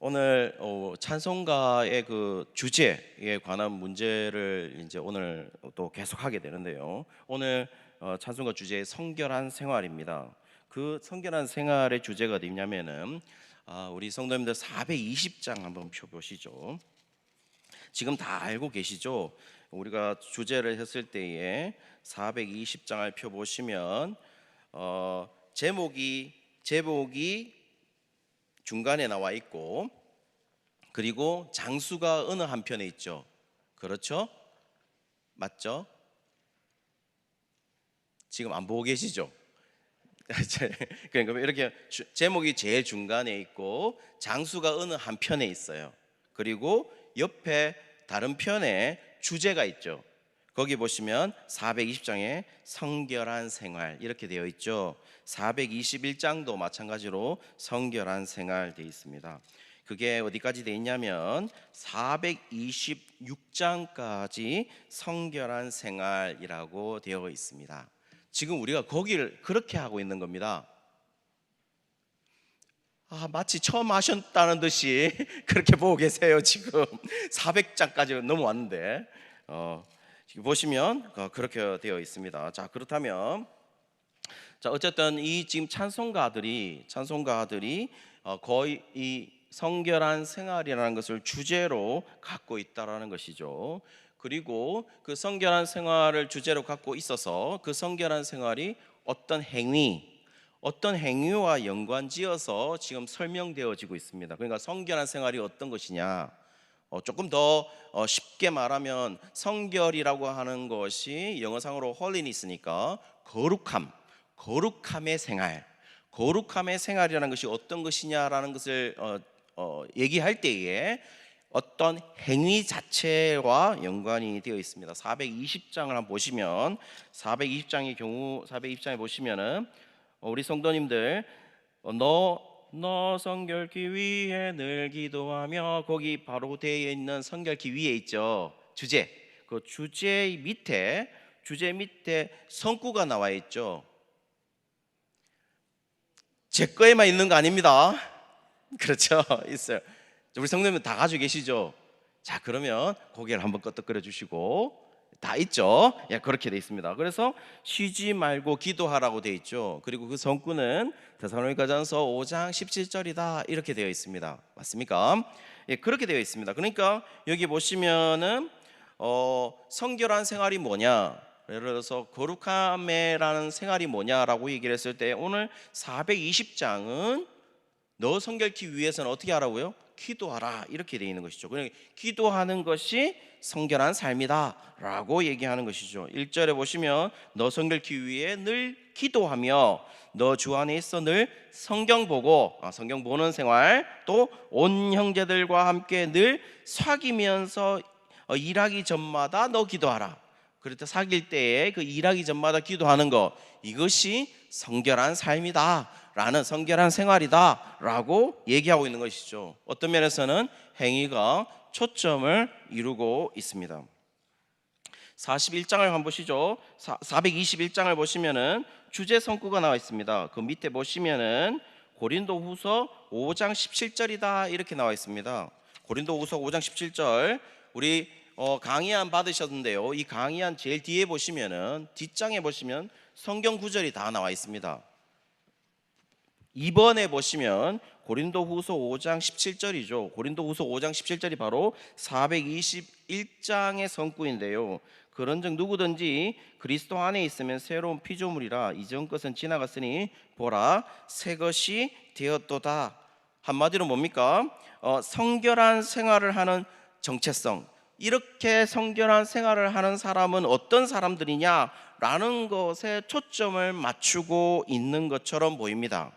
오늘 찬송가의 그 주제에 관한 문제를 이제 오늘 또 계속하게 되는데요. 오늘 찬송가 주제의 성결한 생활입니다. 그 성결한 생활의 주제가 어디냐면은 우리 성도님들 420장 한번 펴보시죠. 지금 다 알고 계시죠? 우리가 주제를 했을 때에 420장을 펴보시면 제목이 중간에 나와 있고, 그리고 장수가 어느 한편에 있죠. 그렇죠? 맞죠? 지금 안 보고 계시죠? 그러니까 이렇게 제목이 제일 중간에 있고 장수가 어느 한편에 있어요. 그리고 옆에 다른 편에 주제가 있죠. 거기 보시면 420장에 성결한 생활 이렇게 되어 있죠. 421장도 마찬가지로 성결한 생활 되어 있습니다. 그게 어디까지 되어 있냐면 426장까지 성결한 생활이라고 되어 있습니다. 지금 우리가 거기를 그렇게 하고 있는 겁니다. 마치 처음 하셨다는 듯이 그렇게 보고 계세요. 지금 400장까지 넘어왔는데 보시면 그렇게 되어 있습니다. 자, 그렇다면 어쨌든 이 지금 찬송가들이 거의 이 성결한 생활이라는 것을 주제로 갖고 있다라는 것이죠. 그리고 그 성결한 생활을 주제로 갖고 있어서 그 성결한 생활이 어떤 행위와 연관지어서 지금 설명되어지고 있습니다. 그러니까 성결한 생활이 어떤 것이냐, 조금 더 쉽게 말하면 성결이라고 하는 것이 영어상으로 holiness니까 거룩함의 생활이라는 것이 어떤 것이냐라는 것을 얘기할 때에 어떤 행위 자체와 연관이 되어 있습니다. 420장을 한번 보시면 420장에 보시면은 우리 성도님들 너 성결케 위해 늘 기도하며, 거기 바로 되어 있는 성결케 위에 있죠. 주제. 그 주제 밑에 성구가 나와 있죠. 제 거에만 있는 거 아닙니다. 그렇죠? 있어요. 우리 성도님들 다 가지고 계시죠? 자, 그러면 고개를 한번 끄덕거려 주시고, 다 있죠? 예, 그렇게 돼 있습니다. 그래서 쉬지 말고 기도하라고 돼 있죠. 그리고 그 성구는 데살로니가전서 5장 17절이다 이렇게 되어 있습니다. 맞습니까? 예, 그렇게 되어 있습니다. 그러니까 여기 보시면은 성결한 생활이 뭐냐, 예를 들어서 거룩함이라는 생활이 뭐냐라고 얘기를 했을 때, 오늘 420장은 너 성결케 위해서는 어떻게 하라고요? 기도하라 이렇게 되어 있는 것이죠. 그러니까 기도하는 것이 성결한 삶이다 라고 얘기하는 것이죠. 1절에 보시면 너 성결케 위해 늘 기도하며 너 주 안에 있어 늘 성경 보는 생활, 또 온 형제들과 함께 늘 사귀면서 일하기 전마다 너 기도하라. 그럴 때 사귈 때에 그 일하기 전마다 기도하는 것, 이것이 성결한 삶이다 라는, 성결한 생활이다 라고 얘기하고 있는 것이죠. 어떤 면에서는 행위가 초점을 이루고 있습니다. 41장을 한번 보시죠. 421장을 보시면은 주제 성구가 나와 있습니다. 그 밑에 보시면은 고린도후서 5장 17절이다 이렇게 나와 있습니다. 고린도후서 5장 17절, 우리 강의안 받으셨는데요. 이 강의안 제일 뒤에 보시면은, 뒷장에 보시면 성경 구절이 다 나와 있습니다. 2번에 보시면 고린도후서 5장 17절이죠. 고린도후서 5장 17절이 바로 421장의 성구인데요. 그런즉 누구든지 그리스도 안에 있으면 새로운 피조물이라, 이전 것은 지나갔으니 보라 새 것이 되었도다. 한마디로 뭡니까? 성결한 생활을 하는 정체성, 이렇게 성결한 생활을 하는 사람은 어떤 사람들이냐라는 것에 초점을 맞추고 있는 것처럼 보입니다.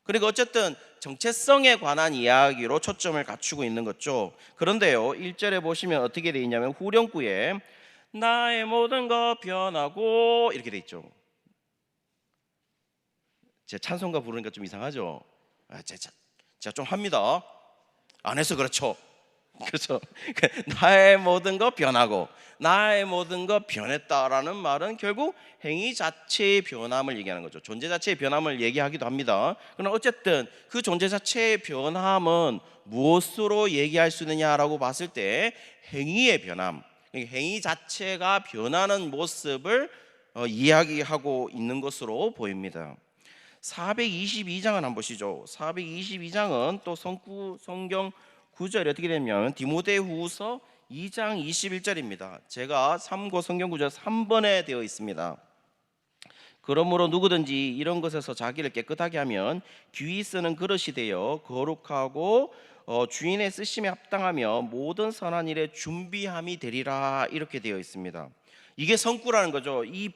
그리고 어쨌든 정체성에 관한 이야기로 초점을 갖추고 있는 거죠. 그런데요, 1절에 보시면 어떻게 되어 있냐면 후렴구에 나의 모든 것 변하고 이렇게 되어 있죠. 제 찬송가 부르니까 좀 이상하죠? 제가 좀 합니다. 안 해서 그렇죠. 그렇죠. 나의 모든 거 변하고 나의 모든 거 변했다라는 말은 결국 행위 자체의 변함을 얘기하는 거죠. 존재 자체의 변함을 얘기하기도 합니다. 그러나 어쨌든 그 존재 자체의 변함은 무엇으로 얘기할 수 있느냐라고 봤을 때 행위의 변함, 행위 자체가 변하는 모습을 이야기하고 있는 것으로 보입니다. 422장을 한번 보시죠. 422장은 또 성경 구절이 어떻게 되냐면 디모데후서 2장 21절입니다. 제가 참고 성경 구절 3번에 되어 있습니다. 그러므로 누구든지 이런 것에서 자기를 깨끗하게 하면 귀히 쓰는 그릇이 되어 거룩하고 주인의 쓰심에 합당하며 모든 선한 일에 준비함이 되리라, 이렇게 되어 있습니다. 이게 성구라는 거죠. 이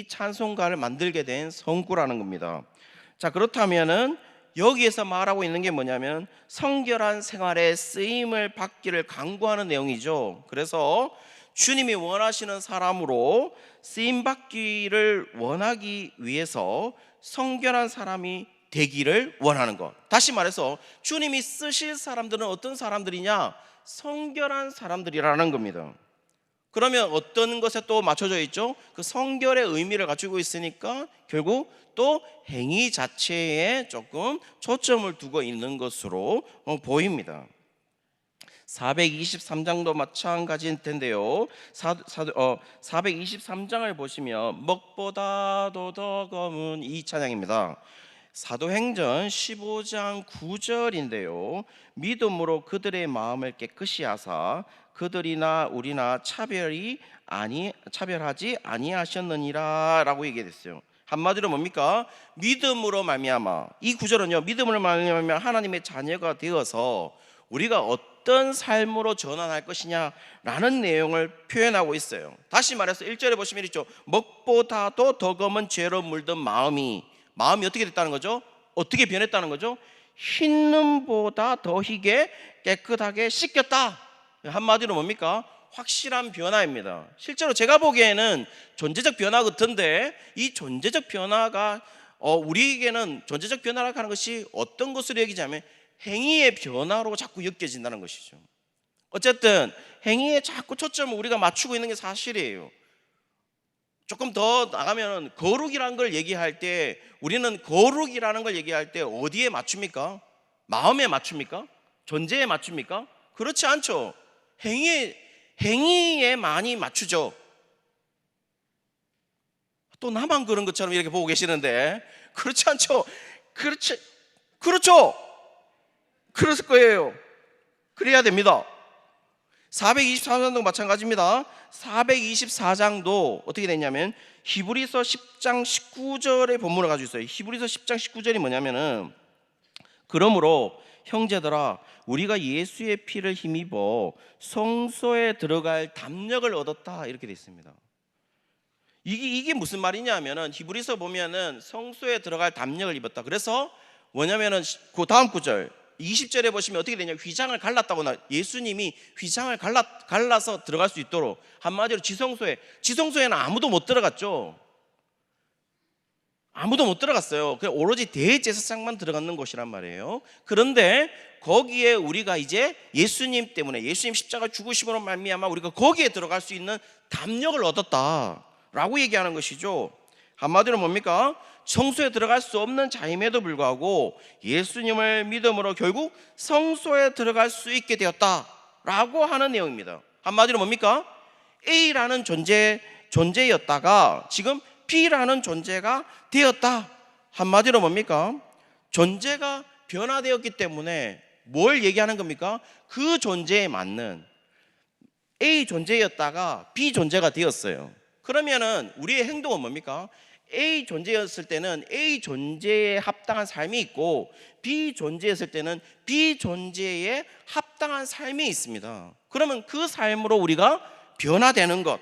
찬송가를 만들게 된 성구라는 겁니다. 자, 그렇다면은 여기에서 말하고 있는 게 뭐냐면 성결한 생활에 쓰임을 받기를 간구하는 내용이죠. 그래서 주님이 원하시는 사람으로 쓰임 받기를 원하기 위해서 성결한 사람이 되기를 원하는 것. 다시 말해서 주님이 쓰실 사람들은 어떤 사람들이냐? 성결한 사람들이라는 겁니다. 그러면 어떤 것에 또 맞춰져 있죠? 그 성결의 의미를 갖추고 있으니까 결국 또 행위 자체에 조금 초점을 두고 있는 것으로 보입니다. 423장도 마찬가지일 텐데요. 423장을 보시면 먹보다도 더 검은 이 찬양입니다. 사도행전 15장 9절인데요. 믿음으로 그들의 마음을 깨끗이 하사 그들이나 우리나 차별하지 아니하셨느니라 라고 얘기했어요. 한마디로 뭡니까? 믿음으로 말미암아. 이 구절은요, 믿음으로 말미암아 하나님의 자녀가 되어서 우리가 어떤 삶으로 전환할 것이냐라는 내용을 표현하고 있어요. 다시 말해서 1절에 보시면 있죠. 먹보다도 더 검은 죄로 물든 마음이 어떻게 됐다는 거죠? 어떻게 변했다는 거죠? 흰눈보다 더 희게 깨끗하게 씻겼다. 한마디로 뭡니까? 확실한 변화입니다. 실제로 제가 보기에는 존재적 변화 같은데 이 존재적 변화가 우리에게는 존재적 변화라고 하는 것이 어떤 것으로 여기자면 행위의 변화로 자꾸 엮여진다는 것이죠. 어쨌든 행위에 자꾸 초점을 우리가 맞추고 있는 게 사실이에요. 조금 더 나가면 거룩이라는 걸 얘기할 때 우리는 거룩이라는 걸 얘기할 때 어디에 맞춥니까? 마음에 맞춥니까? 존재에 맞춥니까? 그렇지 않죠. 행위에 많이 맞추죠. 또 나만 그런 것처럼 이렇게 보고 계시는데 그렇지 않죠. 그렇죠. 그랬을 거예요. 그래야 됩니다. 424장도 마찬가지입니다. 424장도 어떻게 됐냐면 히브리서 10장 19절의 본문을 가지고 있어요. 히브리서 10장 19절이 뭐냐면은 그러므로 형제들아 우리가 예수의 피를 힘입어 성소에 들어갈 담력을 얻었다, 이렇게 되어 있습니다. 이게 무슨 말이냐 하면은 히브리서 보면은 성소에 들어갈 담력을 입었다. 그래서 뭐냐면은 그 다음 구절 20절에 보시면 어떻게 되냐, 휘장을 갈랐다고 예수님이 휘장을 갈라서 들어갈 수 있도록, 한마디로 지성소에는 아무도 못 들어갔죠. 아무도 못 들어갔어요. 그냥 오로지 대제사장만 들어가는 곳이란 말이에요. 그런데 거기에 우리가 이제 예수님 때문에, 예수님 십자가 죽으심으로 말미암아 우리가 거기에 들어갈 수 있는 담력을 얻었다라고 얘기하는 것이죠. 한마디로 뭡니까? 성소에 들어갈 수 없는 자임에도 불구하고 예수님을 믿음으로 결국 성소에 들어갈 수 있게 되었다라고 하는 내용입니다. 한마디로 뭡니까? A라는 존재였다가 지금 B라는 존재가 되었다. 한마디로 뭡니까? 존재가 변화되었기 때문에 뭘 얘기하는 겁니까? 그 존재에 맞는 A 존재였다가 B 존재가 되었어요. 그러면은 우리의 행동은 뭡니까? A 존재였을 때는 A 존재에 합당한 삶이 있고 B 존재였을 때는 B 존재에 합당한 삶이 있습니다. 그러면 그 삶으로 우리가 변화되는 것,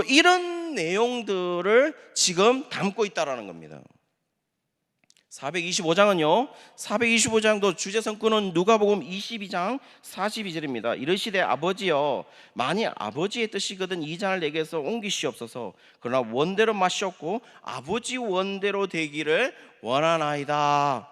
이런 내용들을 지금 담고 있다라는 겁니다. 425장은요 425장도 주제성구는 누가복음 22장 42절입니다. 이르시되 아버지여 만일 아버지의 뜻이거든 이 잔을 내게서 옮기시옵소서. 그러나 원대로 마시옵고 아버지 원대로 되기를 원하나이다.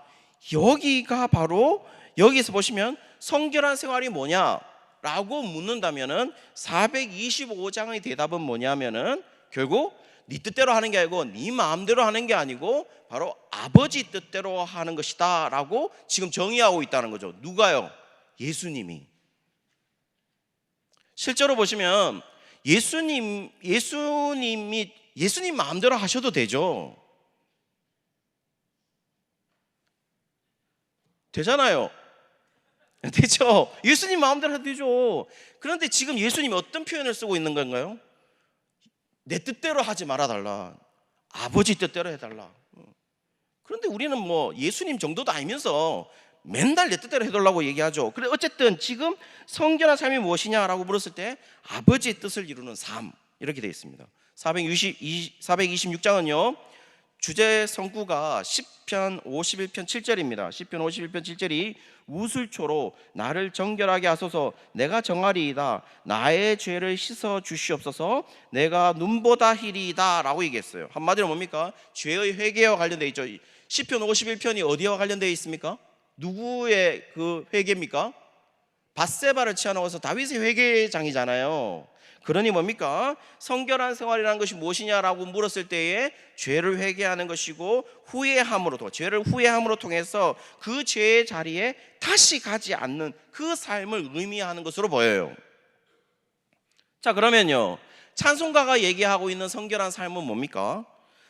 여기가 바로 여기서 보시면 성결한 생활이 뭐냐라고 묻는다면은 425장의 대답은 뭐냐면은 결국 네 뜻대로 하는 게 아니고 네 마음대로 하는 게 아니고 바로 아버지 뜻대로 하는 것이다 라고 지금 정의하고 있다는 거죠. 누가요? 예수님이. 실제로 보시면 예수님 마음대로 하셔도 되죠. 되잖아요. 되죠. 예수님 마음대로 해도 되죠. 그런데 지금 예수님이 어떤 표현을 쓰고 있는 건가요? 내 뜻대로 하지 말아달라. 아버지 뜻대로 해달라. 그런데 우리는 뭐 예수님 정도도 아니면서 맨날 내 뜻대로 해달라고 얘기하죠. 그래 어쨌든 지금 성결한 삶이 무엇이냐라고 물었을 때 아버지의 뜻을 이루는 삶 이렇게 되어 있습니다. 426장은요 주제 성구가 시편 51편 7절입니다. 시편 51편 7절이 우슬초로 나를 정결하게 하소서 내가 정하리이다 나의 죄를 씻어 주시옵소서 내가 눈보다 희리이다 라고 얘기했어요. 한마디로 뭡니까? 죄의 회개와 관련되어 있죠. 시편 51편이 어디와 관련되어 있습니까? 누구의 그 회개입니까? 밧세바를 치어넣어서 다윗의 회개장이잖아요. 그러니 뭡니까? 성결한 생활이라는 것이 무엇이냐라고 물었을 때에 죄를 회개하는 것이고 죄를 후회함으로 통해서 그 죄의 자리에 다시 가지 않는 그 삶을 의미하는 것으로 보여요. 자 그러면요 찬송가가 얘기하고 있는 성결한 삶은 뭡니까?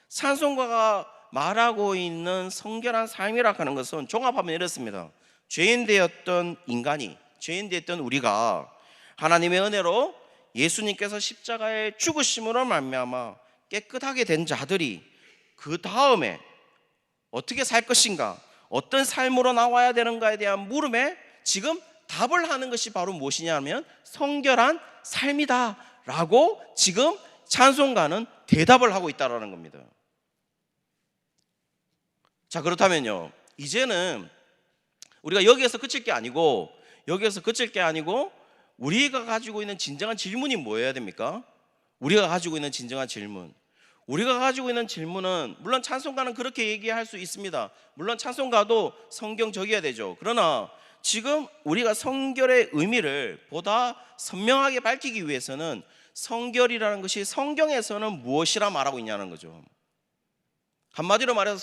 찬송가가 말하고 있는 성결한 삶이라고 하는 것은 종합하면 이렇습니다. 죄인 되었던 인간이, 죄인 되었던 우리가 하나님의 은혜로 예수님께서 십자가의 죽으심으로 말미암아 깨끗하게 된 자들이 그 다음에 어떻게 살 것인가, 어떤 삶으로 나와야 되는가에 대한 물음에 지금 답을 하는 것이 바로 무엇이냐면 성결한 삶이다 라고 지금 찬송가는 대답을 하고 있다는 겁니다. 자 그렇다면요 이제는 우리가 여기에서 그칠 게 아니고 우리가 가지고 있는 진정한 질문이 뭐여야 됩니까? 우리가 가지고 있는 질문은 물론 찬송가는 그렇게 얘기할 수 있습니다. 물론 찬송가도 성경적이어야 되죠. 그러나 지금 우리가 성결의 의미를 보다 선명하게 밝히기 위해서는 성결이라는 것이 성경에서는 무엇이라 말하고 있냐는 거죠. 한마디로 말해서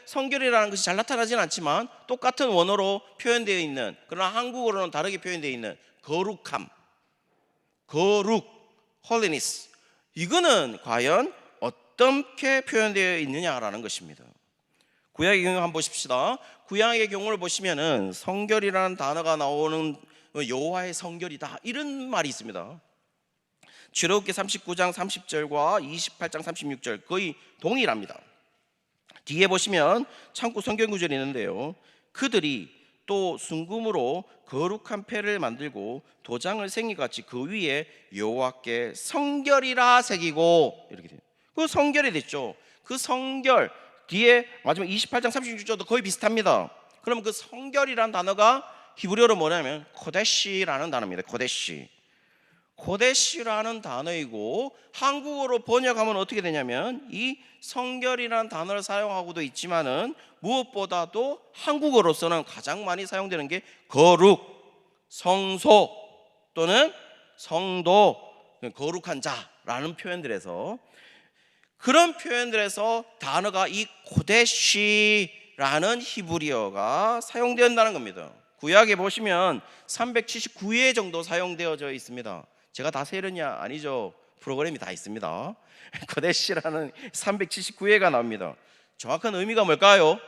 성결이라는 것이 잘 나타나진 않지만 똑같은 원어로 표현되어 있는, 그러나 한국어로는 다르게 표현되어 있는 거룩함, holiness, 이거는 과연 어떻게 표현되어 있느냐라는 것입니다. 구약의 경우 한번 보십시다. 구약의 경우를 보시면은 성결이라는 단어가 나오는 여호와의 성결이다 이런 말이 있습니다. 출애굽기 39장 30절과 28장 36절 거의 동일합니다. 뒤에 보시면 참고 성경 구절이 있는데요. 그들이 또 순금으로 거룩한 패를 만들고 도장을 생기같이 그 위에 여호와께 성결이라 새기고 이렇게 돼요. 그 성결이 됐죠. 그 성결 뒤에 마지막 28장 36절도 거의 비슷합니다. 그러면 그 성결이라는 단어가 히브리어로 뭐냐면 코데시라는 단어입니다. 코데시라는 단어이고 한국어로 번역하면 어떻게 되냐면 이 성결이라는 단어를 사용하고도 있지만은 무엇보다도 한국어로서는 가장 많이 사용되는 게 거룩, 성소 또는 성도, 거룩한 자라는 표현들에서 그런 표현들에서 단어가 이 코데시라는 히브리어가 사용된다는 겁니다. 구약에 보시면 379회 정도 사용되어져 있습니다. 제가 다 세렸냐? 아니죠. 프로그램이 다 있습니다. 코데시라는 379회가 나옵니다. 정확한 의미가 뭘까요?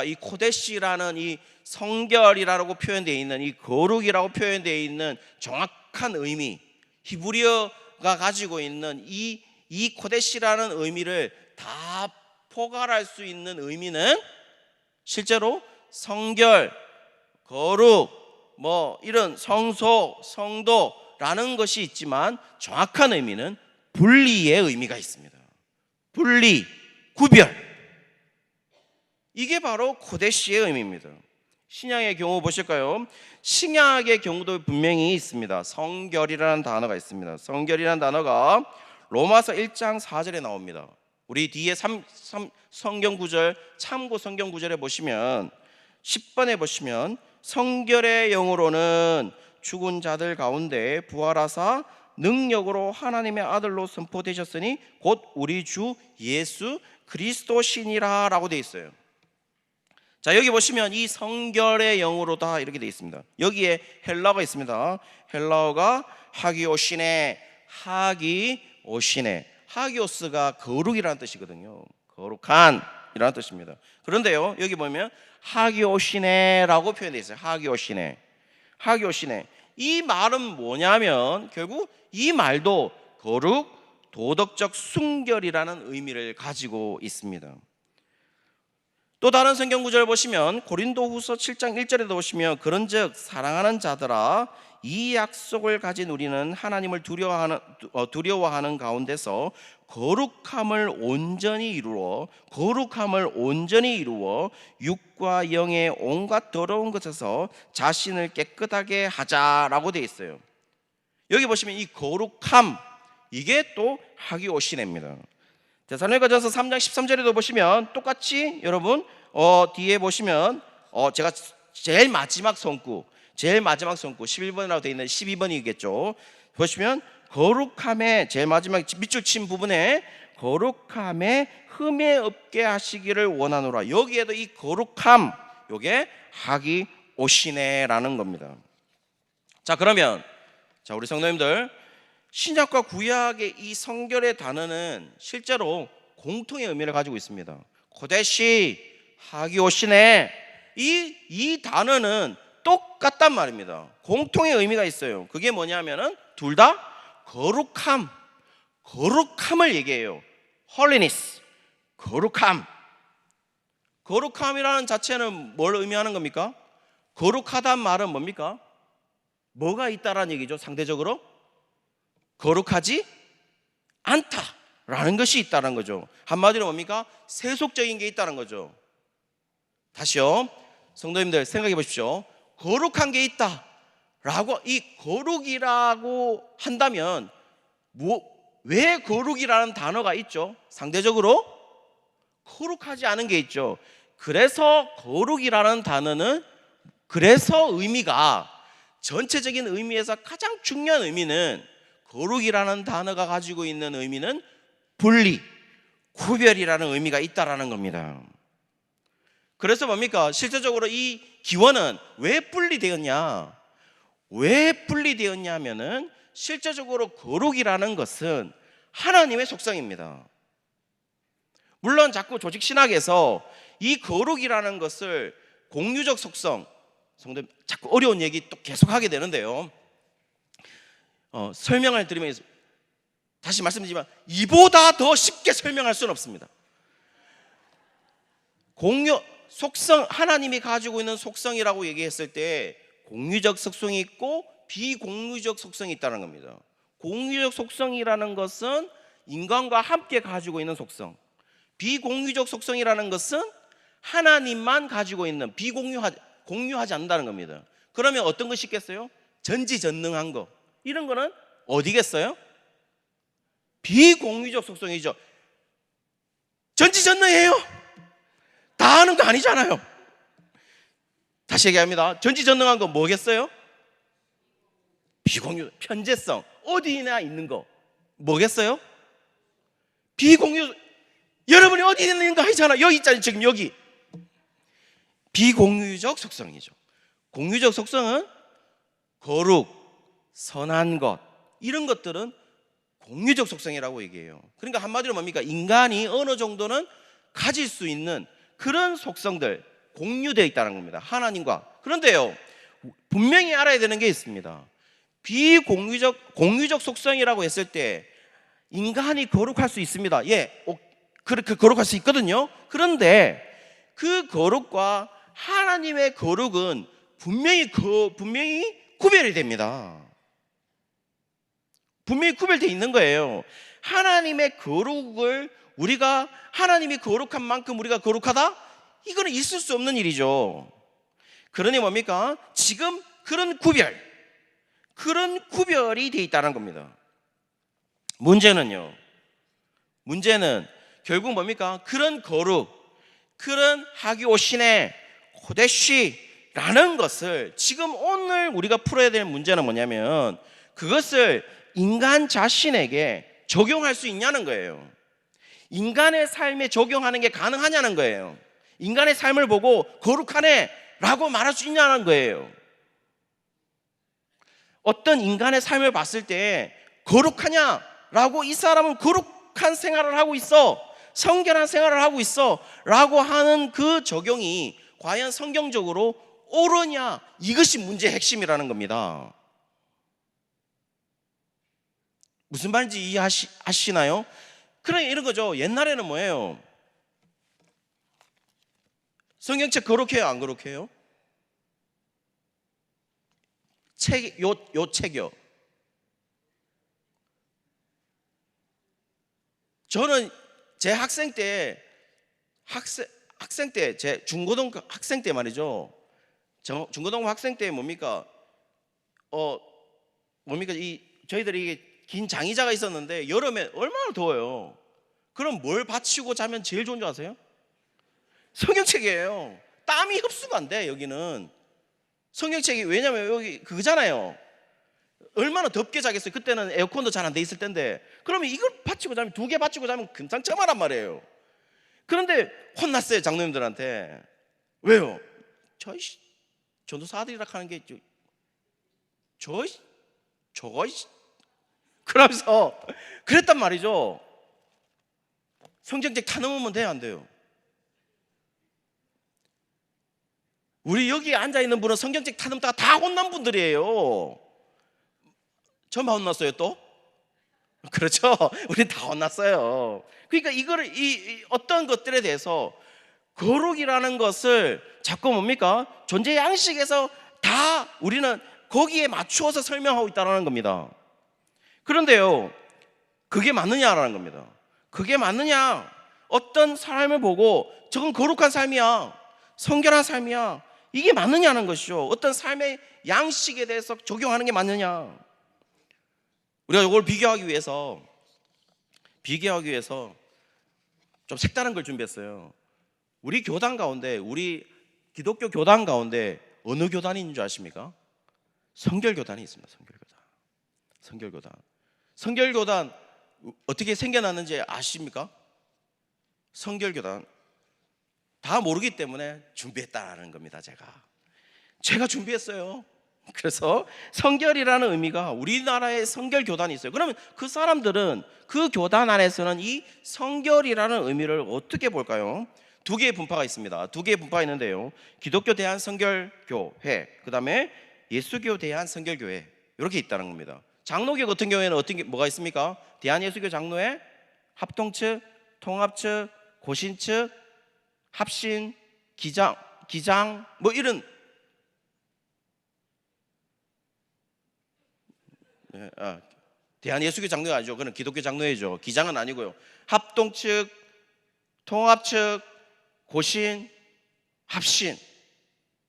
이 코데시라는 이 성결이라고 표현되어 있는 이 거룩이라고 표현되어 있는 정확한 의미, 히브리어가 가지고 있는 이 코데시라는 의미를 다 포괄할 수 있는 의미는 실제로 성결, 거룩, 이런 성소, 성도라는 것이 있지만 정확한 의미는 분리의 의미가 있습니다. 분리, 구별. 이게 바로 코데시의 의미입니다. 신약의 경우 보실까요? 신약의 경우도 분명히 있습니다. 성결이라는 단어가 있습니다. 성결이라는 단어가 로마서 1장 4절에 나옵니다. 우리 뒤에 성경 구절, 참고 성경 구절에 보시면 10번에 보시면 성결의 영으로는 죽은 자들 가운데 부활하사 능력으로 하나님의 아들로 선포되셨으니 곧 우리 주 예수 그리스도시니라 라고 되어 있어요. 자, 여기 보시면 이 성결의 영으로다 이렇게 되어 있습니다. 여기에 헬라어가 있습니다. 헬라어가 하기오시네, 하기오시네. 하기오스가 거룩이라는 뜻이거든요. 거룩한 이라는 뜻입니다. 그런데요, 여기 보면 하기오시네라고 표현되어 있어요. 하기오시네, 하기오시네. 이 말은 뭐냐면 결국 이 말도 거룩, 도덕적 순결이라는 의미를 가지고 있습니다. 또 다른 성경 구절 보시면 고린도후서 7장 1절에도 보시면 그런즉 사랑하는 자들아 이 약속을 가진 우리는 하나님을 두려워하는 가운데서 거룩함을 온전히 이루어 육과 영의 온갖 더러운 것에서 자신을 깨끗하게 하자라고 되어 있어요. 여기 보시면 이 거룩함, 이게 또 하기오시네입니다. 데살로니가전서 3장 13절에도 보시면 똑같이 여러분 뒤에 보시면 제가 제일 마지막 손구 11번이라고 되어 있는 12번이겠죠. 보시면 거룩함에 제일 마지막 밑줄 친 부분에 거룩함에 흠이 없게 하시기를 원하노라. 여기에도 이 거룩함, 요게 하기오시네라는 겁니다. 자, 그러면 우리 성도님들, 신약과 구약의 이 성결의 단어는 실제로 공통의 의미를 가지고 있습니다. 고데시, 하기오시네, 이 단어는 똑같단 말입니다. 공통의 의미가 있어요. 그게 뭐냐면은 둘 다 거룩함을 얘기해요. holiness, 거룩함이라는 자체는 뭘 의미하는 겁니까? 거룩하다는 말은 뭡니까? 뭐가 있다라는 얘기죠. 상대적으로 거룩하지 않다라는 것이 있다는 거죠. 한마디로 뭡니까? 세속적인 게 있다는 거죠. 다시요, 성도님들 생각해 보십시오. 거룩한 게 있다라고, 이 거룩이라고 한다면 왜 거룩이라는 단어가 있죠? 상대적으로 거룩하지 않은 게 있죠. 그래서 거룩이라는 단어는, 그래서 의미가, 전체적인 의미에서 가장 중요한 의미는, 거룩이라는 단어가 가지고 있는 의미는 분리, 구별이라는 의미가 있다라는 겁니다. 그래서 뭡니까? 실제적으로 이 기원은 왜 분리되었냐? 왜 분리되었냐면은 실제적으로 거룩이라는 것은 하나님의 속성입니다. 물론 자꾸 조직 신학에서 이 거룩이라는 것을 공유적 속성, 성도 자꾸 어려운 얘기 또 계속 하게 되는데요. 설명을 드리면 다시 말씀드리지만 이보다 더 쉽게 설명할 수는 없습니다. 공유 속성, 하나님이 가지고 있는 속성이라고 얘기했을 때 공유적 속성이 있고 비공유적 속성이 있다는 겁니다. 공유적 속성이라는 것은 인간과 함께 가지고 있는 속성, 비공유적 속성이라는 것은 하나님만 가지고 있는, 공유하지 않는다는 겁니다. 그러면 어떤 것이 있겠어요? 전지전능한 거, 이런 거는 어디겠어요? 비공유적 속성이죠. 전지전능해요? 다 하는 거 아니잖아요. 다시 얘기합니다. 전지전능한 거 뭐겠어요? 비공유, 편재성, 어디나 있는 거 뭐겠어요? 비공유, 여러분이 어디 있는 거 아니잖아. 여기 있잖아요. 지금 여기. 비공유적 속성이죠. 공유적 속성은 거룩, 선한 것, 이런 것들은 공유적 속성이라고 얘기해요. 그러니까 한마디로 뭡니까? 인간이 어느 정도는 가질 수 있는 그런 속성들, 공유되어 있다는 겁니다. 하나님과. 그런데요, 분명히 알아야 되는 게 있습니다. 공유적 속성이라고 했을 때 인간이 거룩할 수 있습니다. 예, 그렇게 거룩할 수 있거든요. 그런데 그 거룩과 하나님의 거룩은 분명히 구별이 됩니다. 분명히 구별되어 있는 거예요. 하나님의 거룩을 우리가, 하나님이 거룩한 만큼 우리가 거룩하다? 이거는 있을 수 없는 일이죠. 그러니 뭡니까? 지금 그런 구별이 되어 있다는 겁니다. 문제는 결국 뭡니까? 그런 거룩, 그런 하기오시네, 코데시, 라는 것을 지금 오늘 우리가 풀어야 될 문제는 뭐냐면 그것을 인간 자신에게 적용할 수 있냐는 거예요. 인간의 삶에 적용하는 게 가능하냐는 거예요. 인간의 삶을 보고 거룩하네 라고 말할 수 있냐는 거예요. 어떤 인간의 삶을 봤을 때 거룩하냐 라고 이 사람은 거룩한 생활을 하고 있어, 성결한 생활을 하고 있어 라고 하는 그 적용이 과연 성경적으로 옳으냐, 이것이 문제의 핵심이라는 겁니다. 무슨 말인지 이해하시나요? 그러니까 이런 거죠. 옛날에는 뭐예요? 성경책 거룩해요, 안 거룩해요? 요 책이요. 저는 제 학생 때 제 중고등 학생 때 말이죠. 중고등 학생 때 뭡니까? 저희들이 긴 장의자가 있었는데 여름에 얼마나 더워요. 그럼 뭘 받치고 자면 제일 좋은 줄 아세요? 성경책이에요. 땀이 흡수가 안 돼. 여기는 성경책이, 왜냐면 여기 그거잖아요. 얼마나 덥게 자겠어요. 그때는 에어컨도 잘 안 돼 있을 텐데. 그러면 이걸 받치고 자면, 2개 받치고 자면 금상첨화란 말이에요. 그런데 혼났어요, 장로님들한테. 왜요? 전도사 아들이라 하는 게 저거 그러면서 그랬단 말이죠. 성경책 다 넘으면 돼요, 안 돼요? 우리 여기 앉아있는 분은 성경책 다 넘다가 다 혼난 분들이에요. 저만 혼났어요 또? 그렇죠. 우린 다 혼났어요. 그러니까 이거를 어떤 것들에 대해서 거룩이라는 것을 자꾸 뭡니까? 존재 양식에서 다 우리는 거기에 맞추어서 설명하고 있다는 겁니다. 그런데요, 그게 맞느냐라는 겁니다. 그게 맞느냐? 어떤 삶을 보고 저건 거룩한 삶이야, 성결한 삶이야, 이게 맞느냐는 것이죠. 어떤 삶의 양식에 대해서 적용하는 게 맞느냐. 우리가 이걸 비교하기 위해서 좀 색다른 걸 준비했어요. 우리 교단 가운데, 우리 기독교 교단 가운데 어느 교단이 있는 줄 아십니까? 성결교단이 있습니다. 성결교단 어떻게 생겨났는지 아십니까? 성결교단 다 모르기 때문에 준비했다는 겁니다. 제가 준비했어요. 그래서 성결이라는 의미가, 우리나라에 성결교단이 있어요. 그러면 그 사람들은, 그 교단 안에서는 이 성결이라는 의미를 어떻게 볼까요? 2개의 분파가 있습니다. 2개의 분파가 있는데요, 기독교 대한성결교회, 그 다음에 예수교 대한성결교회, 이렇게 있다는 겁니다. 장로교 같은 경우에는 뭐가 있습니까? 대한예수교 장로회, 합동 측, 통합 측, 고신 측, 합신, 기장 뭐 이런, 대한예수교 장로회 아니죠. 그건 기독교 장로회죠. 기장은 아니고요. 합동 측, 통합 측, 고신, 합신,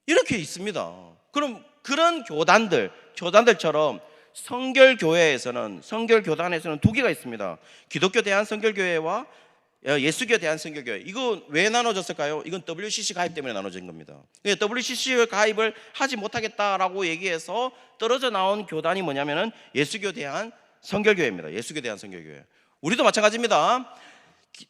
이렇게 있습니다. 그럼 그런 교단들처럼 성결교단에서는 2개가 있습니다. 기독교 대한성결교회와 예수교 대한성결교회. 이거 왜 나눠졌을까요? 이건 WCC 가입 때문에 나눠진 겁니다. WCC 가입을 하지 못하겠다라고 얘기해서 떨어져 나온 교단이 뭐냐면은 예수교 대한성결교회입니다. 예수교 대한성결교회. 우리도 마찬가지입니다.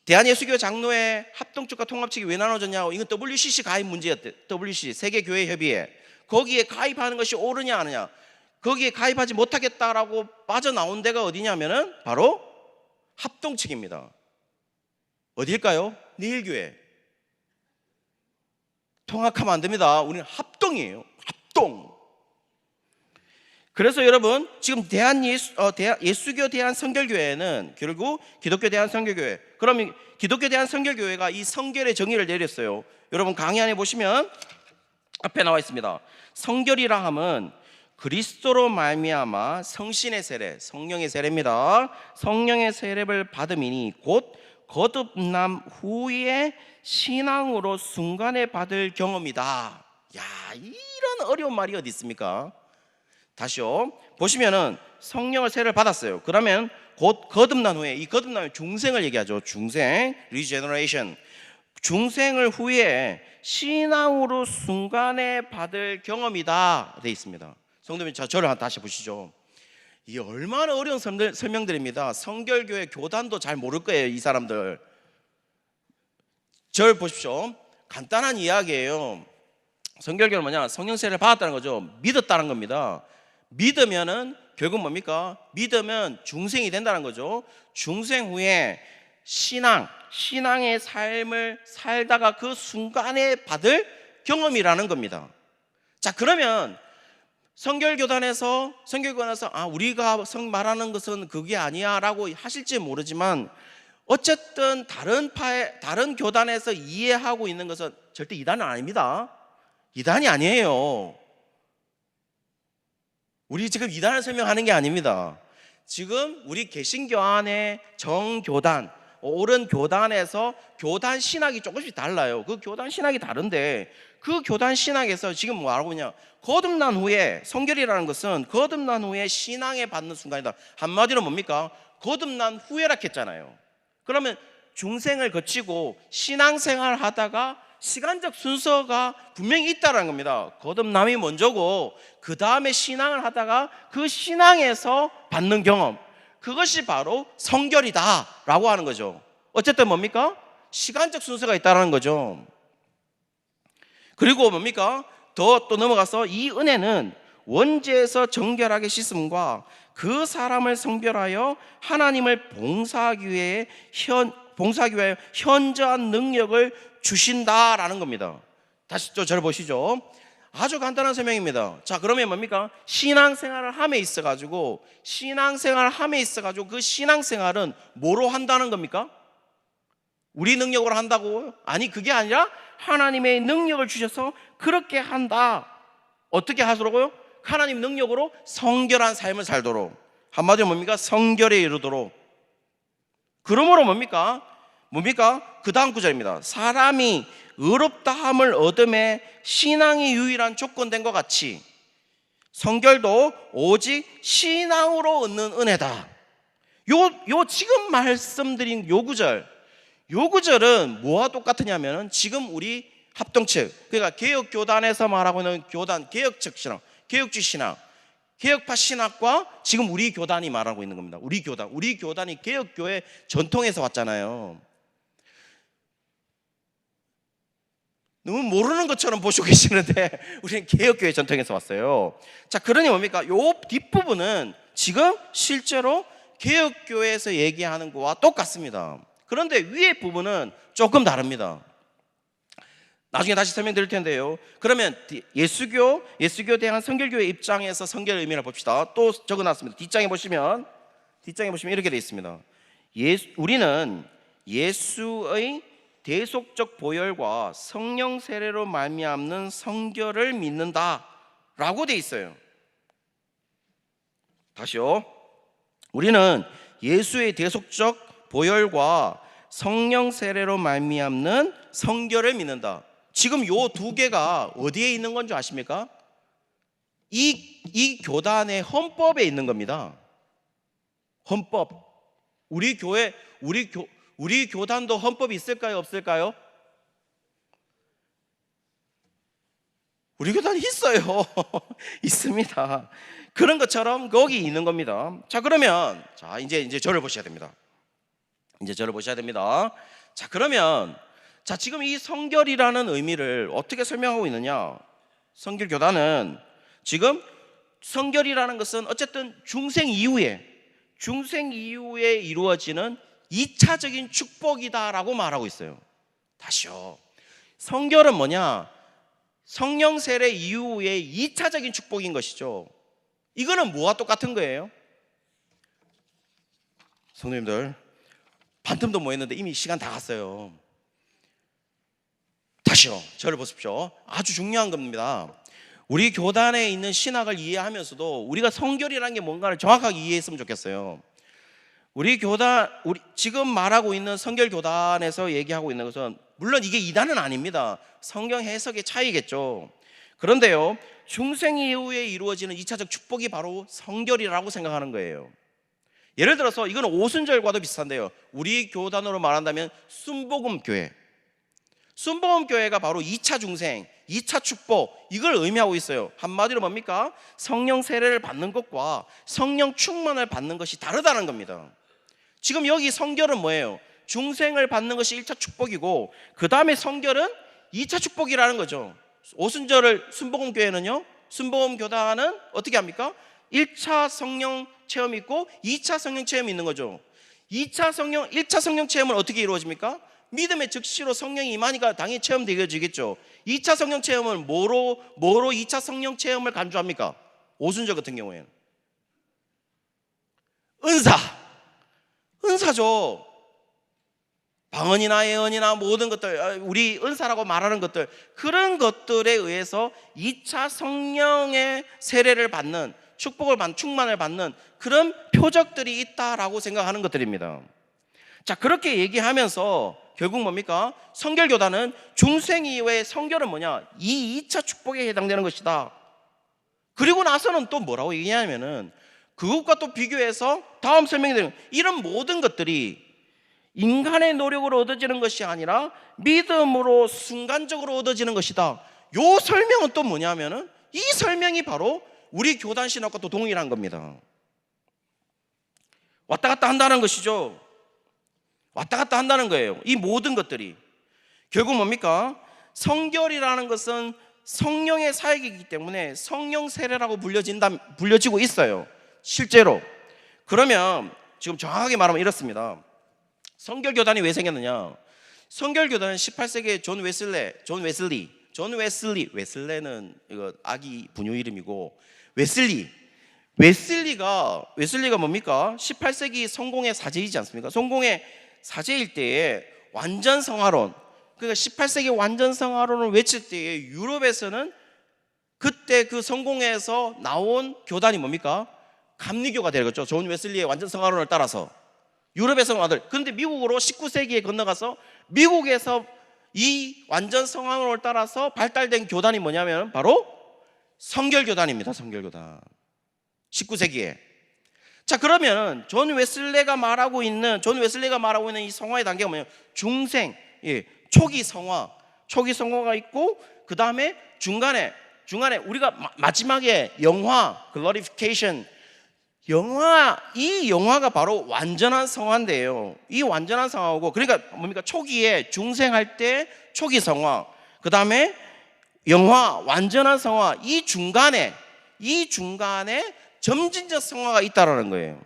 대한예수교 장로회 합동측과 통합측이 왜 나눠졌냐고, 이건 WCC 가입 문제였대. WCC 세계교회협의회, 거기에 가입하는 것이 옳으냐 아니냐, 거기에 가입하지 못하겠다라고 빠져나온 데가 어디냐면은 바로 합동측입니다. 어디일까요? 내일교회. 통합하면 안 됩니다. 우리는 합동이에요. 합동. 그래서 여러분, 지금 예수교 대한성결교회는 결국 기독교 대한성결교회. 그러면 기독교 대한성결교회가 이 성결의 정의를 내렸어요. 여러분 강의 안에 보시면 앞에 나와 있습니다. 성결이라 함은 그리스도로 말미암아 성신의 세례, 성령의 세례입니다. 성령의 세례를 받음이니 곧 거듭남 후에 신앙으로 순간에 받을 경험이다. 야, 이런 어려운 말이 어디 있습니까? 다시요. 보시면은 성령의 세례를 받았어요. 그러면 곧 거듭난 후에, 이 거듭남은 중생을 얘기하죠. 중생, regeneration. 중생을 후에 신앙으로 순간에 받을 경험이다 돼 있습니다. 성도님, 저를 다시 보시죠. 이게 얼마나 어려운 설명들입니다. 성결교회 교단도 잘 모를 거예요, 이 사람들. 저를 보십시오. 간단한 이야기예요. 성결교는 뭐냐? 성령 세례를 받았다는 거죠. 믿었다는 겁니다. 믿으면은 결국 뭡니까? 믿으면 중생이 된다는 거죠. 중생 후에 신앙의 삶을 살다가 그 순간에 받을 경험이라는 겁니다. 자, 그러면 성결교단에서 우리가 말하는 것은 그게 아니야 라고 하실지 모르지만, 어쨌든 다른 교단에서 이해하고 있는 것은 절대 이단은 아닙니다. 이단이 아니에요. 우리 지금 이단을 설명하는 게 아닙니다. 지금 우리 개신교 안에 정교단, 옳은 교단에서 교단 신학이 조금씩 달라요. 그 교단 신학이 다른데, 그 교단 신학에서 지금 뭐라고 하냐, 거듭난 후에, 성결이라는 것은 거듭난 후에 신앙에 받는 순간이다. 한마디로 뭡니까? 거듭난 후에라 했잖아요. 그러면 중생을 거치고 신앙생활을 하다가 시간적 순서가 분명히 있다는 겁니다. 거듭남이 먼저고 그 다음에 신앙을 하다가 그 신앙에서 받는 경험, 그것이 바로 성결이다 라고 하는 거죠. 어쨌든 뭡니까? 시간적 순서가 있다는 거죠. 그리고 뭡니까? 또 넘어가서 이 은혜는 원죄에서 정결하게 씻음과 그 사람을 성별하여 하나님을 봉사하기 위해 현저한 능력을 주신다라는 겁니다. 다시 또 저를 보시죠. 아주 간단한 설명입니다. 자, 그러면 뭡니까? 신앙생활을 함에 있어가지고 그 신앙생활은 뭐로 한다는 겁니까? 우리 능력으로 한다고? 아니, 그게 아니라 하나님의 능력을 주셔서 그렇게 한다. 어떻게 하도록요? 하나님 능력으로 성결한 삶을 살도록, 한마디로 뭡니까? 성결에 이르도록. 그러므로 뭡니까? 그 다음 구절입니다. 사람이 의롭다함을 얻음에 신앙이 유일한 조건된 것 같이 성결도 오직 신앙으로 얻는 은혜다. 요 지금 말씀드린 요 구절은 뭐와 똑같으냐면, 지금 우리 합동측, 그러니까 개혁교단에서 말하고 있는 교단, 개혁측 신앙, 개혁주의 신앙, 개혁파 신학과 지금 우리 교단이 말하고 있는 겁니다. 우리 교단이 개혁교회 전통에서 왔잖아요. 너무 모르는 것처럼 보시고 계시는데 우리는 개혁교회 전통에서 왔어요. 자, 그러니 뭡니까? 요 뒷부분은 지금 실제로 개혁교회에서 얘기하는 거와 똑같습니다. 그런데 위에 부분은 조금 다릅니다. 나중에 다시 설명드릴 텐데요. 그러면 예수교 대한 성결교회 입장에서 성결의 의미를 봅시다. 또 적어놨습니다. 뒷장에 보시면 이렇게 되어 있습니다. 우리는 예수의 대속적 보혈과 성령 세례로 말미암는 성결을 믿는다라고 되어 있어요. 다시요. 우리는 예수의 대속적 보혈과 성령 세례로 말미암는 성결을 믿는다. 지금 요 두 개가 어디에 있는 건지 아십니까? 이 교단의 헌법에 있는 겁니다. 헌법. 우리 교단도 헌법이 있을까요, 없을까요? 우리 교단이 있어요. 있습니다. 그런 것처럼 거기 있는 겁니다. 자, 그러면 이제 저를 보셔야 됩니다. 자, 그러면 지금 이 성결이라는 의미를 어떻게 설명하고 있느냐? 성결교단은 지금 성결이라는 것은 어쨌든 중생 이후에 이루어지는 2차적인 축복이다라고 말하고 있어요. 다시요. 성결은 뭐냐? 성령 세례 이후의 2차적인 축복인 것이죠. 이거는 뭐와 똑같은 거예요? 성도님들, 반틈도 못 했는데 이미 시간 다 갔어요. 다시요. 저를 보십시오. 아주 중요한 겁니다. 우리 교단에 있는 신학을 이해하면서도 우리가 성결이라는 게 뭔가를 정확하게 이해했으면 좋겠어요. 우리 지금 말하고 있는 성결 교단에서 얘기하고 있는 것은 물론 이게 이단은 아닙니다. 성경 해석의 차이겠죠. 그런데요, 중생 이후에 이루어지는 2차적 축복이 바로 성결이라고 생각하는 거예요. 예를 들어서 이건 오순절과도 비슷한데요. 우리 교단으로 말한다면 순복음 교회. 순복음교회가 바로 2차 중생, 2차 축복, 이걸 의미하고 있어요. 한마디로 뭡니까? 성령 세례를 받는 것과 성령 충만을 받는 것이 다르다는 겁니다. 지금 여기 성결은 뭐예요? 중생을 받는 것이 1차 축복이고 그 다음에 성결은 2차 축복이라는 거죠. 오순절을 순복음교회는요, 순복음교단은 어떻게 합니까? 1차 성령 체험이 있고 2차 성령 체험이 있는 거죠. 1차 성령 체험은 어떻게 이루어집니까? 믿음의 즉시로 성령이 임하니까 당연히 체험되어지겠죠. 2차 성령 체험은 뭐로 2차 성령 체험을 간주합니까? 오순절 같은 경우에는 은사죠. 방언이나 예언이나 모든 것들, 우리 은사라고 말하는 것들, 그런 것들에 의해서 2차 성령의 세례를 받는, 축복을 받는, 충만을 받는 그런 표적들이 있다라고 생각하는 것들입니다. 자, 그렇게 얘기하면서 결국 뭡니까? 성결교단은 중생 이외의 성결은 뭐냐? 이 2차 축복에 해당되는 것이다. 그리고 나서는 또 뭐라고 얘기하냐면은 그것과 또 비교해서 다음 설명이 되는, 이런 모든 것들이 인간의 노력으로 얻어지는 것이 아니라 믿음으로 순간적으로 얻어지는 것이다. 요 설명은 또 뭐냐면은 이 설명이 바로 우리 교단 신학과 또 동일한 겁니다. 왔다 갔다 한다는 것이죠. 왔다 갔다 한다는 거예요. 이 모든 것들이 결국 뭡니까? 성결이라는 것은 성령의 사역이기 때문에 성령 세례라고 불려지고 있어요, 실제로. 그러면 지금 정확하게 말하면 이렇습니다. 성결교단이 왜 생겼느냐? 성결교단은 18세기에 존 웨슬리는 이거 아기 분유 이름이고, 웨슬리가 뭡니까? 18세기 성공의 사제이지 않습니까? 성공의 사제일 때에 완전 성화론, 그러니까 18세기 완전 성화론을 외칠 때에 유럽에서는 그때 그 성공회에서 나온 교단이 뭡니까? 감리교가 되겠죠. 존 웨슬리의 완전 성화론을 따라서 유럽의 성화들. 그런데 미국으로 19세기에 건너가서 미국에서 이 완전 성화론을 따라서 발달된 교단이 뭐냐면 바로 성결교단입니다. 성결교단. 19세기에. 자, 그러면 존 웨슬리가 말하고 있는 이 성화의 단계가 뭐냐면 중생, 초기 성화가 있고, 그 다음에 중간에 우리가 마지막에 영화, glorification, 이 영화가 바로 완전한 성화인데요. 이 완전한 성화고, 그러니까 뭡니까? 초기에 중생할 때 초기 성화, 그 다음에 영화, 완전한 성화, 이 중간에 점진적 성화가 있다라는 거예요.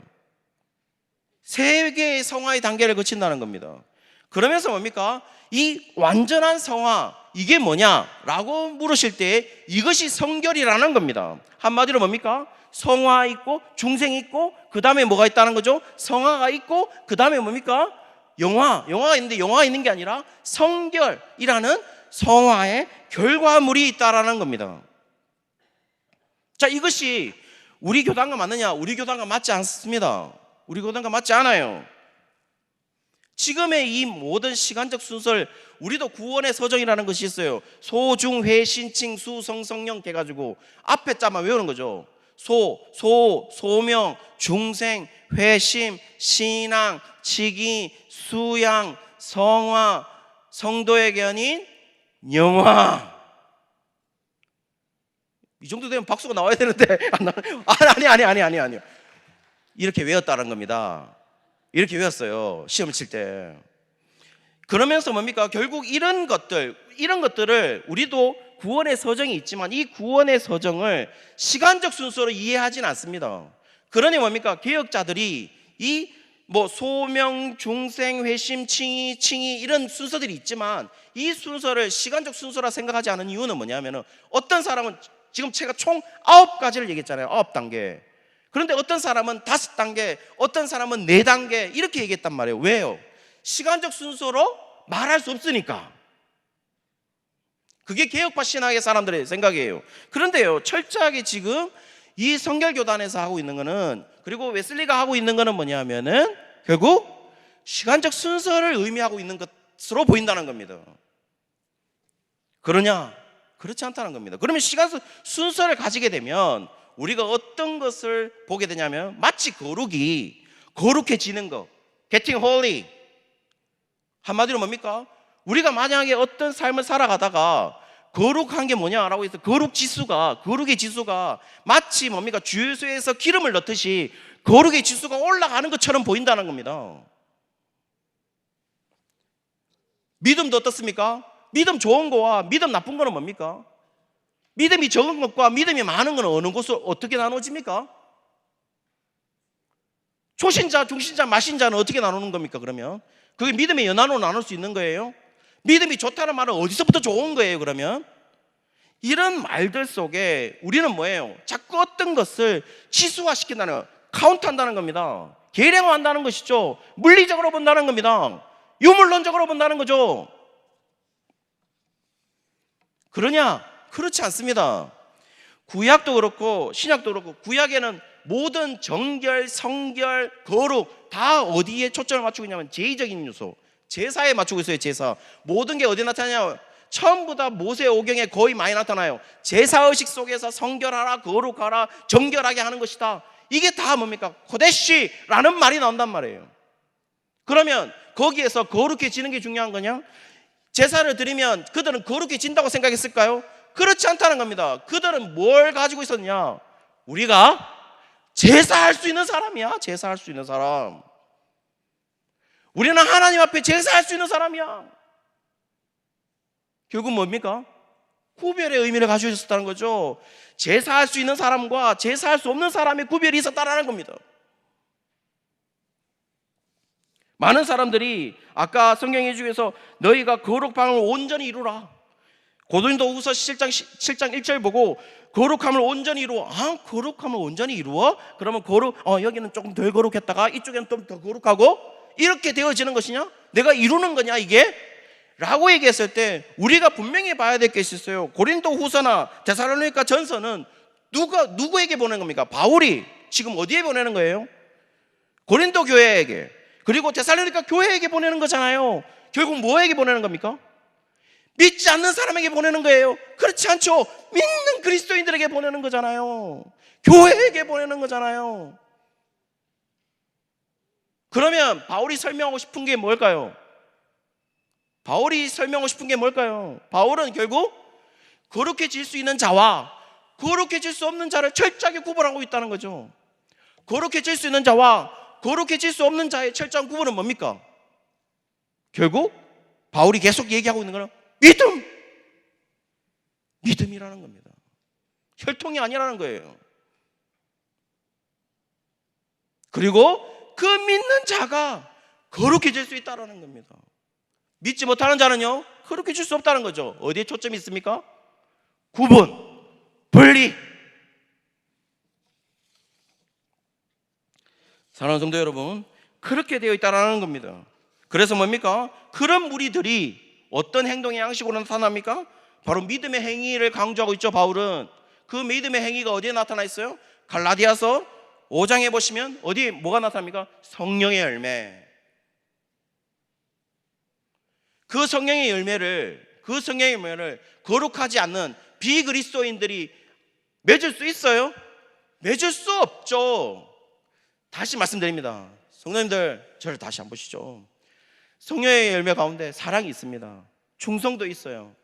세 개의 성화의 단계를 거친다는 겁니다. 그러면서 뭡니까? 이 완전한 성화, 이게 뭐냐라고 물으실 때 이것이 성결이라는 겁니다. 한마디로 뭡니까? 성화 있고 중생이 있고 그 다음에 뭐가 있다는 거죠? 성화가 있고 그 다음에 뭡니까? 영화가 있는데 영화가 있는 게 아니라 성결이라는 성화의 결과물이 있다라는 겁니다. 자, 이것이 우리 교단과 맞느냐? 우리 교단과 맞지 않습니다. 우리 교단과 맞지 않아요. 지금의 이 모든 시간적 순서를, 우리도 구원의 서정이라는 것이 있어요. 소, 중, 회, 신, 칭, 수, 성, 성령 해가지고 앞에 자만 외우는 거죠. 소명, 중생, 회심, 신앙, 치기, 수양, 성화, 성도의 견인, 영화. 이 정도 되면 박수가 나와야 되는데 아니요. 이렇게 외웠다는 겁니다. 이렇게 외웠어요, 시험 칠 때. 그러면서 뭡니까? 결국 이런 것들을 우리도 구원의 서정이 있지만 이 구원의 서정을 시간적 순서로 이해하지는 않습니다. 그러니 뭡니까? 개혁자들이 이 소명, 중생, 회심, 칭의 이런 순서들이 있지만 이 순서를 시간적 순서라 생각하지 않은 이유는 뭐냐면은, 어떤 사람은 지금 제가 총 9가지를 얘기했잖아요. 9단계. 그런데 어떤 사람은 5단계, 어떤 사람은 4단계 이렇게 얘기했단 말이에요. 왜요? 시간적 순서로 말할 수 없으니까. 그게 개혁파 신학의 사람들의 생각이에요. 그런데요, 철저하게 지금 이 성결교단에서 하고 있는 거는, 그리고 웨슬리가 하고 있는 거는 뭐냐면은 결국 시간적 순서를 의미하고 있는 것으로 보인다는 겁니다. 그러냐? 그렇지 않다는 겁니다. 그러면 시간 순서를 가지게 되면 우리가 어떤 것을 보게 되냐면, 마치 거룩해지는 거, getting holy. 한마디로 뭡니까? 우리가 만약에 어떤 삶을 살아가다가 거룩한 게 뭐냐라고 해서 거룩의 지수가 마치 뭡니까? 주유소에서 기름을 넣듯이 거룩의 지수가 올라가는 것처럼 보인다는 겁니다. 믿음도 어떻습니까? 믿음 좋은 거와 믿음 나쁜 거는 뭡니까? 믿음이 적은 것과 믿음이 많은 거는 어느 곳으로 어떻게 나눠집니까? 초신자, 중신자, 마신자는 어떻게 나누는 겁니까? 그러면 그게 믿음의 연한으로 나눌 수 있는 거예요? 믿음이 좋다는 말은 어디서부터 좋은 거예요? 그러면 이런 말들 속에 우리는 뭐예요? 자꾸 어떤 것을 치수화시킨다는 거, 카운트한다는 겁니다. 계량화한다는 것이죠. 물리적으로 본다는 겁니다. 유물론적으로 본다는 거죠. 그러냐? 그렇지 않습니다. 구약도 그렇고 신약도 그렇고, 구약에는 모든 정결, 성결, 거룩 다 어디에 초점을 맞추고 있냐면 제의적인 요소, 제사에 맞추고 있어요. 제사. 모든 게 어디에 나타나냐? 전부 다 모세오경에 거의 많이 나타나요. 제사의식 속에서 성결하라, 거룩하라, 정결하게 하는 것이다. 이게 다 뭡니까? 코데시라는 말이 나온단 말이에요. 그러면 거기에서 거룩해지는 게 중요한 거냐? 제사를 드리면 그들은 거룩해진다고 생각했을까요? 그렇지 않다는 겁니다. 그들은 뭘 가지고 있었냐? 우리가 제사할 수 있는 사람이야. 제사할 수 있는 사람. 우리는 하나님 앞에 제사할 수 있는 사람이야. 결국 뭡니까? 구별의 의미를 가지고 있었다는 거죠. 제사할 수 있는 사람과 제사할 수 없는 사람의 구별이 있었다는 겁니다. 많은 사람들이 아까 성경에 중에서 너희가 거룩함을 온전히 이루라, 고린도후서 7장 1절 보고 거룩함을 온전히 이루어. 거룩함을 온전히 이루어? 그러면 여기는 조금 덜 거룩했다가 이쪽에는 좀 더 거룩하고 이렇게 되어지는 것이냐? 내가 이루는 거냐 이게? 라고 얘기했을 때 우리가 분명히 봐야 될 것이 있어요. 고린도후서나 데살로니가 전서는 누구에게 보낸 겁니까? 바울이 지금 어디에 보내는 거예요? 고린도 교회에게, 그리고 데살로니가 교회에게 보내는 거잖아요. 결국 뭐에게 보내는 겁니까? 믿지 않는 사람에게 보내는 거예요. 그렇지 않죠? 믿는 그리스도인들에게 보내는 거잖아요. 교회에게 보내는 거잖아요. 그러면 바울이 설명하고 싶은 게 뭘까요? 바울은 결국 거룩해질 수 있는 자와 거룩해질 수 없는 자를 철저하게 구분하고 있다는 거죠. 거룩해질 수 있는 자와 거룩해질 수 없는 자의 철저한 구분은 뭡니까? 결국 바울이 계속 얘기하고 있는 거는 믿음이라는 겁니다. 혈통이 아니라는 거예요. 그리고 그 믿는 자가 거룩해질 수 있다는 겁니다. 믿지 못하는 자는요, 거룩해질 수 없다는 거죠. 어디에 초점이 있습니까? 구분, 분리. 사랑하는 성도 여러분, 그렇게 되어 있다는 겁니다. 그래서 뭡니까? 그런 무리들이 어떤 행동의 양식으로 나타납니까? 바로 믿음의 행위를 강조하고 있죠. 바울은 그 믿음의 행위가 어디에 나타나 있어요? 갈라디아서 5장에 보시면 어디에 뭐가 나타납니까? 성령의 열매. 그 성령의 열매를 거룩하지 않는 비그리스도인들이 맺을 수 있어요? 맺을 수 없죠. 다시 말씀드립니다. 성도님들, 저를 다시 한번 보시죠. 성령의 열매 가운데 사랑이 있습니다. 충성도 있어요.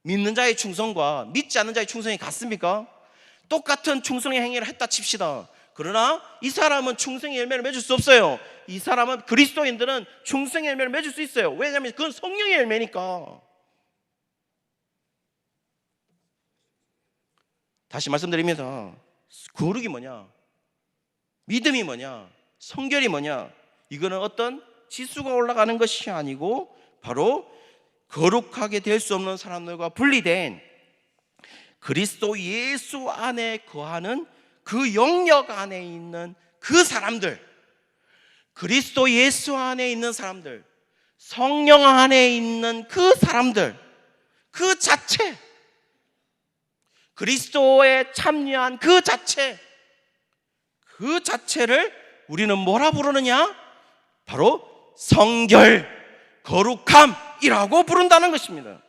믿는 자의 충성과 믿지 않는 자의 충성이 같습니까? 똑같은 충성의 행위를 했다 칩시다. 그러나 이 사람은 충성의 열매를 맺을 수 없어요. 이 사람은, 그리스도인들은 충성의 열매를 맺을 수 있어요. 왜냐하면 그건 성령의 열매니까. 다시 말씀드립니다. 거룩이 뭐냐? 믿음이 뭐냐? 성결이 뭐냐? 이거는 어떤 지수가 올라가는 것이 아니고 바로 거룩하게 될 수 없는 사람들과 분리된 그리스도 예수 안에 거하는 그 영역 안에 있는 그 사람들, 그리스도 예수 안에 있는 사람들, 성령 안에 있는 그 사람들, 그 자체, 그리스도에 참여한 그 자체를 우리는 뭐라 부르느냐? 바로 성결, 거룩함이라고 부른다는 것입니다.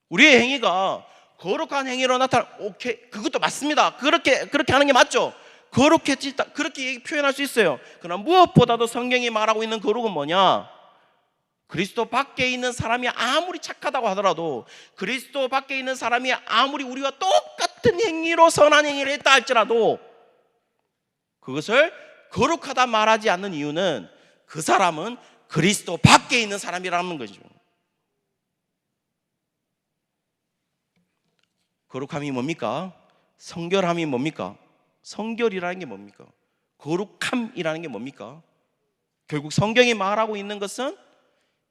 우리의 행위가 거룩한 행위로 오케이, 그것도 맞습니다. 그렇게 하는 게 맞죠. 거룩해지다, 그렇게 표현할 수 있어요. 그러나 무엇보다도 성경이 말하고 있는 거룩은 뭐냐? 그리스도 밖에 있는 사람이 아무리 착하다고 하더라도, 그리스도 밖에 있는 사람이 아무리 우리와 똑같은 행위로 선한 행위를 했다 할지라도 그것을 거룩하다 말하지 않는 이유는 그 사람은 그리스도 밖에 있는 사람이라는 거죠. 거룩함이 뭡니까? 성결함이 뭡니까? 성결이라는 게 뭡니까? 거룩함이라는 게 뭡니까? 결국 성경이 말하고 있는 것은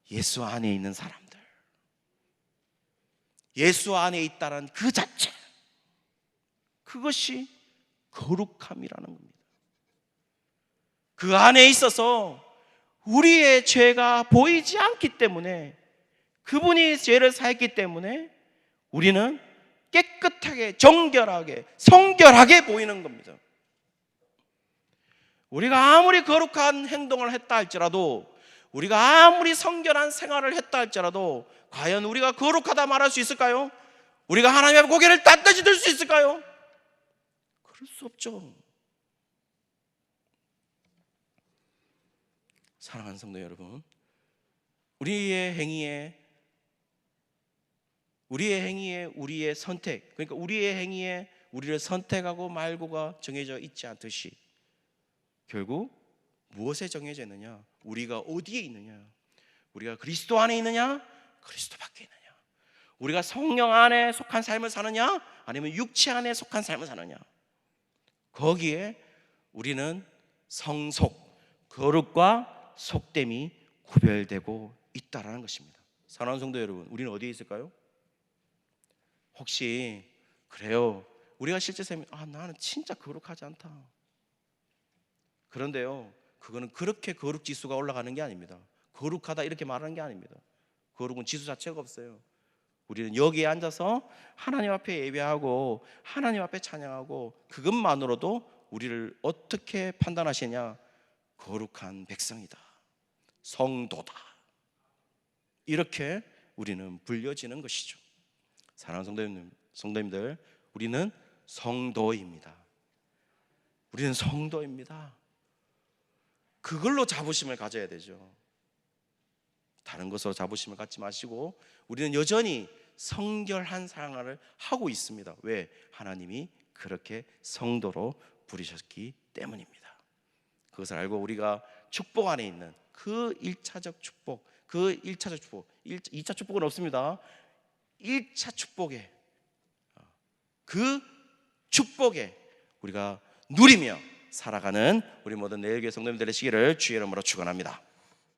예수 안에 있는 사람들, 예수 안에 있다는 그 자체, 그것이 거룩함이라는 겁니다. 그 안에 있어서 우리의 죄가 보이지 않기 때문에, 그분이 죄를 사했기 때문에 우리는 깨끗하게, 정결하게, 성결하게 보이는 겁니다. 우리가 아무리 거룩한 행동을 했다 할지라도, 우리가 아무리 성결한 생활을 했다 할지라도 과연 우리가 거룩하다 말할 수 있을까요? 우리가 하나님 앞에 고개를 빳빳이 들 수 있을까요? 그럴 수 없죠. 사랑하는 성도 여러분, 우리의 행위에 우리의 선택, 그러니까 우리의 행위에 우리를 선택하고 말고가 정해져 있지 않듯이, 결국 무엇에 정해져 있느냐? 우리가 어디에 있느냐? 우리가 그리스도 안에 있느냐? 그리스도 밖에 있느냐? 우리가 성령 안에 속한 삶을 사느냐? 아니면 육체 안에 속한 삶을 사느냐? 거기에 우리는 성속, 거룩과 속됨이 구별되고 있다라는 것입니다. 사랑하는 성도 여러분, 우리는 어디에 있을까요? 혹시 그래요, 우리가 실제 삶에 나는 진짜 거룩하지 않다, 그런데요, 그거는 그렇게 거룩 지수가 올라가는 게 아닙니다. 거룩하다 이렇게 말하는 게 아닙니다. 거룩은 지수 자체가 없어요. 우리는 여기에 앉아서 하나님 앞에 예배하고 하나님 앞에 찬양하고, 그것만으로도 우리를 어떻게 판단하시냐? 거룩한 백성이다, 성도다, 이렇게 우리는 불려지는 것이죠. 사랑하는 성도님들, 우리는 성도입니다. 우리는 성도입니다. 그걸로 자부심을 가져야 되죠. 다른 것으로 자부심을 갖지 마시고, 우리는 여전히 성결한 생활을 하고 있습니다. 왜? 하나님이 그렇게 성도로 부르셨기 때문입니다. 그것을 알고 우리가 축복 안에 있는 그 1차적 축복, 2차 축복은 없습니다. 1차 축복에, 그 축복에 우리가 누리며 살아가는 우리 모든 내일교회 성도님들 되시기를 주의 이름으로 축원합니다.